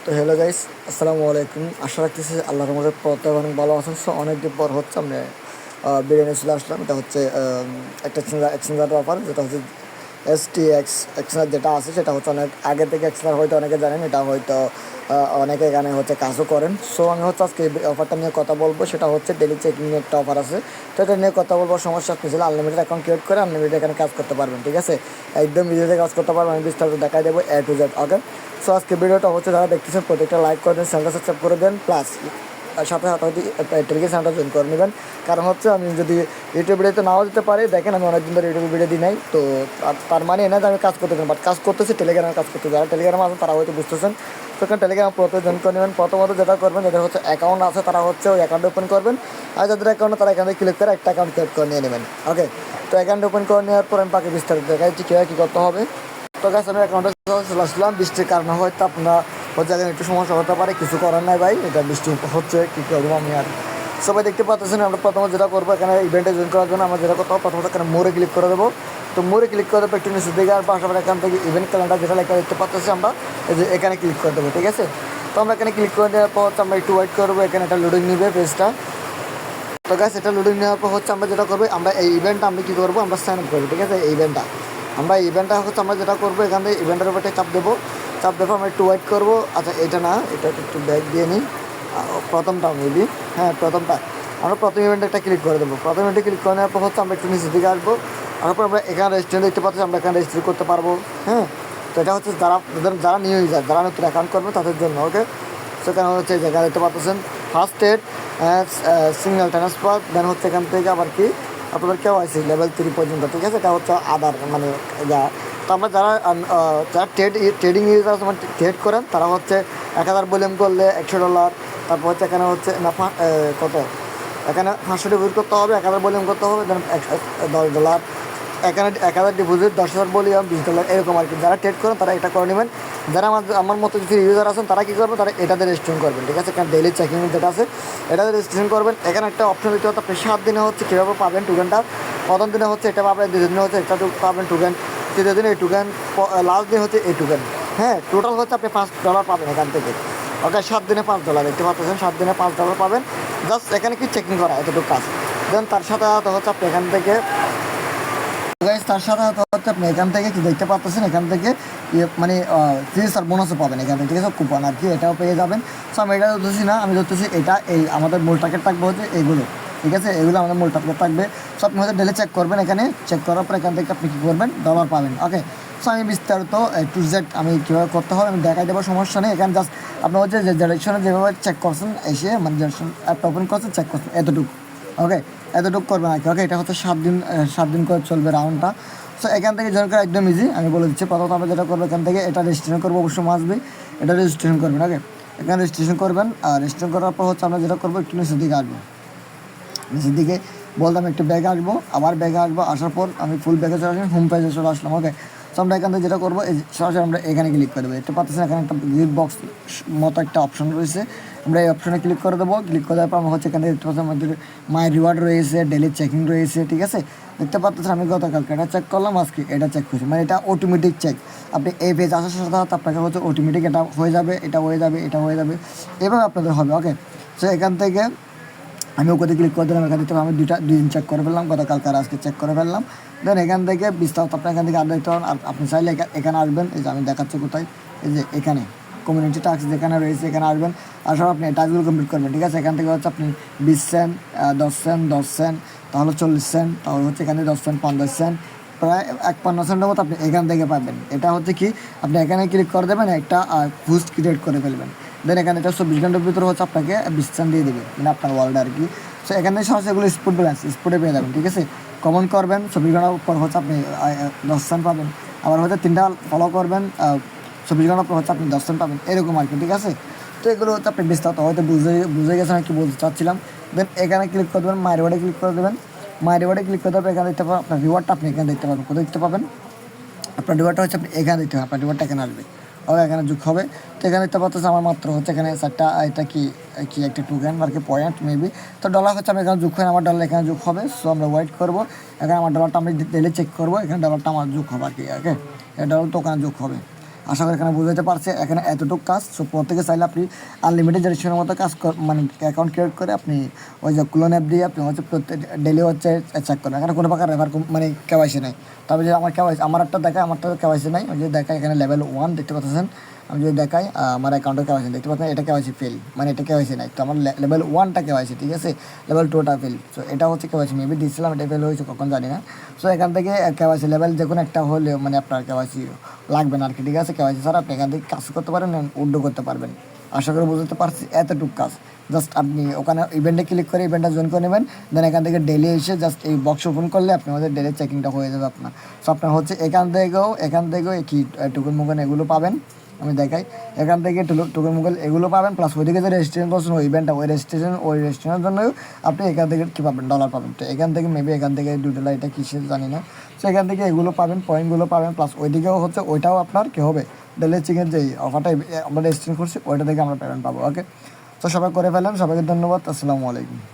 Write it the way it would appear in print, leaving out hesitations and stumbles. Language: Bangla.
তো হ্যালো গাইস, আসসালামু আলাইকুম। আশা রাখতেছি আল্লাহর মধ্যে প্রত্যেক অনেক ভালো আছেন। সো অনেকদিন পর হচ্ছে আমরা বিরিয়ানি চলে আসলাম। এটা হচ্ছে একটা এক্সচেঞ্জার অফার, যেটা হচ্ছে STX এক্সচেঞ্জার যেটা আছে সেটা হচ্ছে অনেক আগে থেকে এক্সচেঞ্জার, হয়তো অনেকে জানেন। এটা হয়তো অনেকে এখানে হচ্ছে কাজও করেন। সো আমি হচ্ছে আজকে এই অফারটা নিয়ে কথা বলবো। সেটা হচ্ছে ডেলি চেকিং একটা অফার আছে, তো এটা নিয়ে কথা বলবো। সমস্যা হচ্ছিল আনলিমিটেড অ্যাকাউন্ট ক্রিয়েট করে আনলিমিটেড এখানে কাজ করতে পারবেন, ঠিক আছে? একদম ইজিতে কাজ করতে পারবেন। আমি বিস্তারিত দেখাই দেবো A to Z। Okay, so আজকে ভিডিওটা হচ্ছে যারা দেখতেছেন প্রত্যেকটা লাইক করে দেন, চ্যানেলটা সাবস্ক্রাইব করে দেন, প্লাস সাথে সাথে হয়তো টেলিগ্রাম চ্যানেলটা জয়েন করে নেবেন। কারণ হচ্ছে আমি যদি ইউটিউব ভিডিওতে নাও দিতে পারি, দেখেন আমি অনেকদিন ধরে ইউটিউব ভিডিও দিই নাই, তো তার মানে না যে আমি কাজ করতে চাই, বাট কাজ করতেছি টেলিগ্রামে কাজ করতে। যারা টেলিগ্রামে আছেন তারা হয়তো বুঝতেছেন। তো এখানে টেলিগ্রাম প্রথমে জয়েন করে নেবেন। প্রথমত যেটা করবেন, যাদের হচ্ছে অ্যাকাউন্ট আছে তারা হচ্ছে ওই অ্যাকাউন্ট ওপেন করবেন, আর যাদের অ্যাকাউন্টে তারা এখানে ক্লিক করে একটা অ্যাকাউন্ট ক্রিয়েট করে নিয়ে নেবেন। ওকে, তো অ্যাকাউন্ট ওপেন করে নেওয়ার পর আমি বাকি বিস্তারিত দেখাই কীভাবে কী করতে হবে। তো গাছ আমি অ্যাকাউন্টে চলে আসলাম। বৃষ্টির কারণে হয়তো আপনার হচ্ছে একটু সমস্যা হতে পারে, কিছু করার নাই ভাই, এটা বৃষ্টি হচ্ছে, কী করবো আমি আর। সবাই দেখতে পাচ্ছেন। আমরা প্রথমে যেটা করবো, এখানে ইভেন্টে জয়েন করার জন্য আমরা যেটা করতে হবে, প্রথমত এখানে মোড়ে ক্লিক করে দেবো। তো মোড়ে ক্লিক করে দেবো, একটু নিচে দিকে আর পাশাপাশি এখান থেকে ইভেন্ট ক্যালেন্ডার যেটা লেখা দেখতে পাচ্ছি আমরা, এই যে এখানে ক্লিক করে দেবো, ঠিক আছে? তো আমরা এখানে ক্লিক করে দেওয়ার পর আমরা একটু ওয়েট করবো, এখানে একটা লোডিং নিবে পেজটা। তো গাছ এটা লোডিং নেওয়ার পর হচ্ছে আমরা যেটা করবো, আমরা এই ইভেন্টটা আমরা কী করবো, আমরা সাইন আপ করবো, ঠিক আছে? এই ইভেন্টটা হচ্ছে আমরা যেটা করবো, এখান থেকে ইভেন্টের উপরে চাপ দেবো। চাপ দেবো, আমরা একটু ওয়েট করবো। আচ্ছা, এটা না, এটা একটু ব্যাক দিয়ে নিই। প্রথমটা মেবি, হ্যাঁ প্রথমটা। আমরা প্রথম ইভেন্টে একটা ক্লিক করে দেবো। প্রথম ইভেন্টে ক্লিক করে নেওয়ার পর হচ্ছে আমরা একটু নিচের দিকে আসবো। তারপর আমরা এখানে রেজিস্ট্রেশন দেখতে পাচ্ছি, আমরা এখানে রেজিস্ট্রি করতে পারবো। হ্যাঁ, তো এটা হচ্ছে যারা নিউ ইউজার, যারা নতুন অ্যাকাউন্ট করবে তাদের জন্য। ওকে, সেখানে হচ্ছে এই জায়গায় দেখতে পাচ্ছেন ফার্স্ট এড, সিঙ্গেল ট্রান্সফার, দেন হচ্ছে এখান থেকে আবার কি আপনাদের KYC লেভেল 3 পর্যন্ত, ঠিক আছে? এটা হচ্ছে আদার মানে যা। তো আমরা যারা ট্রেডিং ইউজার আছে, মানে ট্রেড করেন, তারা হচ্ছে 1000 ভলিউম করলে $100। তারপর হচ্ছে এখানে হচ্ছে না কত, এখানে 500 ডিপোজিট করতে হবে, 1000 ভলিউম করতে হবে, দেন $10। এখানে 1000 ডিপোজিট, 10,000 ভলিউম, $20, এরকম আর কি। যারা ট্রেড করেন তারা এটা করে নেবেন। যারা আমার মতো যদি ইউজার আছেন তারা কী করবেন, তারা এটাতে রেজিস্ট্রেশন করবেন, ঠিক আছে? কারণ ডেইলি চেকিং যেটা আছে এটাতে রেজিস্ট্রেশন করবেন। এখানে একটা অপশন দিতে হচ্ছে, আপনি 7 দিনে হচ্ছে কীভাবে পাবেন টোকেনটা। প্রথম দিনে হচ্ছে এটা পাবেন, দ্বিতীয় দিনে হচ্ছে এটা পাবেন টোকেন, তৃতীয় দিনে এই টোকেন, লাস্ট দিন হচ্ছে এই টোকেন। হ্যাঁ, টোটাল হচ্ছে আপনি $5 পাবেন এখান থেকে। ওকে, 7 দিনে $5 দেখতে পাচ্ছেন, 7 দিনে $5 পাবেন। জাস্ট এখানে কি চেকিং করা, এতটুকু কাজ। দেন তার সাথে হচ্ছে আপনি এখান থেকে তার সাথে হচ্ছে আপনি এখান থেকে কি দেখতে পাচ্ছেন, এখান থেকে মানে আর বোনাসও পাবেন এখান থেকে, ঠিক আছে? কুপন আর কি, এটাও পেয়ে যাবেন। সো আমি এটা ধরতেছি না, আমি ধরতেছি এটা, এই আমাদের মূল টার্গেট থাকবে হচ্ছে এইগুলো, ঠিক আছে? এগুলো আমাদের মূল টার্গেট থাকবে। সো আপনি হয়তো ডেলি চেক করবেন, এখানে চেক করার পর এখান থেকে আপনি কী করবেন, ডলার পাবেন। ওকে, সো আমি বিস্তারিত টু জেড আমি কীভাবে করতে হবে আমি দেখাই দেবো, সমস্যা নেই। এখানে জাস্ট আপনি হচ্ছে যে জেনারেশনে যেভাবে চেক করছেন, এসে মানে জেনারেশন অ্যাপটা ওপেন করছেন, চেক করছেন, এতটুকু। ওকে, এতটুকু করবেন আর কি। ওকে, এটা হচ্ছে 7 দিন করে চলবে রাউন্ডটা। সো এখান থেকে জয়েন করা একদম ইজি, আমি বলে দিচ্ছি। প্রথমত আমরা যেটা করবো, এখান থেকে এটা রেজিস্ট্রেশন করবো, অবশ্যই মাসবি এটা রেজিস্ট্রেশন করবেন। ওকে, এখানে রেজিস্ট্রেশন করবেন, আর রেজিস্ট্রেশন করার পর হচ্ছে আমরা যেটা করবো, একটু নিচের দিকে আসবো। নিচের দিকে বলতাম একটু ব্যাগে আসবো, আবার ব্যাগে আসবো। আসার পর আমি ফুল ব্যাগে চলে আসলাম, হোম পেজে চলে আসলাম। ওকে, সো আমরা এখান থেকে যেটা করবো, এই সরাসরি আমরা এখানে ক্লিক করে দেবো। দেখতে পাচ্ছেন এখানে একটা গিফট বক্স মতো একটা অপশন রয়েছে, আমরা এই অপশনে ক্লিক করে দেবো। ক্লিক করে দেওয়ার পর আমরা হচ্ছে এখানে দেখতে পাচ্ছি আমাদের মাই রিওয়ার্ড রয়েছে, ডেলি চেকিং রয়েছে, ঠিক আছে? দেখতে পাচ্ছেন আমি গতকালকে এটা চেক করলাম, আজকে এটা চেক করছি, মানে এটা অটোমেটিক চেক। আপনি এই পেজ আসার সাথে সাথে আপনাকে হচ্ছে অটোমেটিক এটা হয়ে যাবে, এটা হয়ে যাবে, এটা হয়ে যাবে, এভাবে আপনাদের হবে। ওকে, সো এখান থেকে আমি ওকে ক্লিক করে দিলাম। এখান থেকে আমি 2 দিন চেক করে ফেললাম, গতকালকে আর আজকে চেক করে ফেললাম। দেন এখান থেকে বিস্তারিত আপনি এখান থেকে আড্ডা দিতে পারেন। আর আপনি চাইলে এখানে আসবেন, এই যে আমি দেখাচ্ছি কোথায়, এই যে এখানে কমিউনিটি টাস্ক যেখানে রয়েছে, এখানে আসবেন। আসার আপনি টাস্কগুলো কমপ্লিট করবেন, ঠিক আছে? এখান থেকে হচ্ছে আপনি 20 সেন্ট, 10 সেন্ট, 10 সেন্ট, তাহলে 40 সেন্ট, তাহলে হচ্ছে এখানে 10 সেন্ট, 50 সেন্ট, প্রায় 51 সেন্টের মতো আপনি এখান থেকে পাবেন। এটা হচ্ছে কি, আপনি এখানে ক্লিক করে দেবেন, একটা বুস্ট ক্রিয়েট করে ফেলবেন। দেন এখানে এটা 24 ঘন্টার ভিতরে হচ্ছে আপনাকে 20 সেন্ট দিয়ে দেবে, মানে আপনার ওয়ার্ল্ড আর কি। সো এখানে সরাসরি এগুলো স্পোর্ট ব্যালেন্স স্পোর্টে পেয়ে যাবেন, ঠিক আছে? কমেন্ট করবেন, 24 ঘন্টার পর হচ্ছে আপনি 10 সেন্ট পাবেন। আবার হচ্ছে 3টা ফলো করবেন, 24 ঘন্টার পর হচ্ছে আপনি 10 সেন্ট পাবেন, এরকম আর কি, ঠিক আছে? তো এগুলো হচ্ছে আপনি বিস্তারিত হয়তো বুঝে গেছেন আর কি বলতে চাচ্ছিলাম। দেন এখানে ক্লিক করে দেবেন, মাই রিওয়ার্ডে ক্লিক করে দেবেন। মাই রিওয়ার্ডে ক্লিক করে দেবেন, এখানে দেখতে পাবেন আপনার রিওয়ার্ডটা, আপনি এখানে দেখতে পাবেন। কোথায় দেখতে পাবেন? আপনার রিওয়ার্ডটা হচ্ছে আপনি এখানে দিতে হবে, আপনার রিওয়ার্ডটা এখানে আসবে। ওকে, এখানে যোগ হবে। তো এখানে দেখতে পাচ্ছেন আমার মাত্র হচ্ছে এখানে 4টা, এটা কি একটা টোকেন আর কি, পয়েন্ট মেবি। তো ডলার হচ্ছে আমি এখানে যোগ হয়, আমার ডলার এখানে যোগ হবে। সো আমরা ওয়েট করবো, এখানে আমার ডলারটা আমি ডেলি চেক করবো, এখানে ডলারটা আমার যোগ হবে আর কি। ওকে, এই ডলারটা ওখানে যোগ হবে। আশা করি এখানে বুঝতে পারছি, এখানে এতটুকু কাজ। সো প্রত্যেকে চাইলে আপনি আনলিমিটেড রেজিস্ট্রেশনের মতো কাজ মানে অ্যাকাউন্ট ক্রিয়েট করে আপনি ওই যে ক্লোন অ্যাপ দিয়ে আপনি হচ্ছে প্রত্যেক ডেলি হচ্ছে চেক করেন। এখানে কোনো প্রকার রেফার মানে কেওয়াইসি নেই। তবে যে আমার কেওয়াইসি আমার একটা দেখায়, আমারটা কেওয়াইসি নাই। ওই যে দেখায় এখানে লেভেল 1 দেখতে পাচ্ছেন। আমি যদি দেখাই আমার অ্যাকাউন্টে কেওয়াইসি দেখতে পাচ্ছেন, এটা কেওয়াইসি ফেল, মানে এটা কেওয়াইসি নাই। তো আমার লেভেল 1টা কেওয়াইসি, ঠিক আছে, লেভেল 2টা ফেল। সো এটা হচ্ছে কেওয়াইসি মেবি দিচ্ছিলাম, এটা ফেল হয়েছে কখন জানি না। সো এখান থেকে কেওয়াইসি লেভেল যে কোনো একটা হলে মানে আপনার কেওয়াইসি লাগবে না আর কি, ঠিক আছে। কেওয়াইসি ছাড়া আপনি এখান থেকে কাজ করতে পারেন, উইথড্র করতে পারবেন। আশা করি বুঝতে পারছি, এতটুকু কাজ। জাস্ট আপনি ওখানে ইভেন্টে ক্লিক করে ইভেন্টটা জয়েন করে নেবেন, দেন এখান থেকে ডেলি এসে জাস্ট এই বক্স ওপেন করলে আপনি আমাদের ডেলি চেকিংটা হয়ে যাবে আপনার। সো আপনার হচ্ছে এখান থেকেও কি টোকেন মোকেন এগুলো পাবেন। আমি দেখাই, এখান থেকে টোকেন মোকেন এগুলো পাবেন, প্লাস ওইদিকে যে রেজিস্ট্রেশন করছেন ওই ইভেন্টটা, ওই রেজিস্ট্রেশনের জন্য আপনি এখান থেকে কী পাবেন, ডলার পাবেন। তো এখান থেকে মেবি এখান থেকে $2 এটা কিসের জানি না। সো এখান থেকে এগুলো পাবেন, পয়েন্টগুলো পাবেন, প্লাস ওইদিকেও হচ্ছে ওইটাও আপনার কী হবে, ডেলি চেকিংয়ের যেই অফারটা আমরা রেজিস্ট্রেশন করছি ওইটা থেকে আমরা পেমেন্ট পাবো। ওকে, তো সবাই করে ফেলেন, সবাইকে ধন্যবাদ, আসসালামু আলাইকুম।